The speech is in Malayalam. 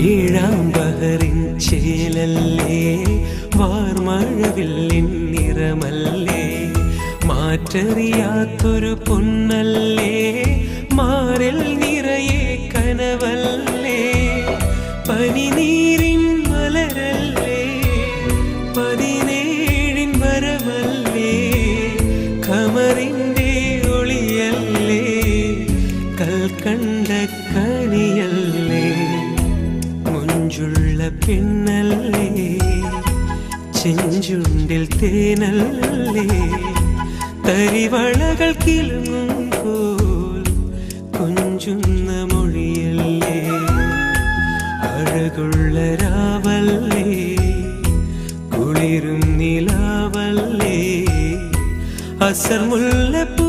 ഏഴാം ബഹറിൻ ചേലല്ലേ, വാർമഴവില്ലിൻ നിറമല്ലേ, മാറ്ററിയാത്തൊരു പൊന്നല്ലേ, മാറിൽ നിറയെ കനവല്ലേ, പനിനീരിൻ മലരല്ലേ, 17 വരമല്ലേ, ഖമറിന്റെ ഒളിയല്ലേ, കൽക്കണ്ട കണിയല്ലേ, മുഞ്ചുള്ള പെണ്ണല്ലേ, ചെഞ്ചുണ്ടിൽ തേനല്ലേ, തരിവളകൾ കിളുങ്ങുമ്പോൾ കൊഞ്ചുന്ന മൊഴിയല്ലേ, അഴകുള്ള രാവല്ലേ, കുളിരും നിലാവല്ലേ, അസർ മുല്ലപ്പൂ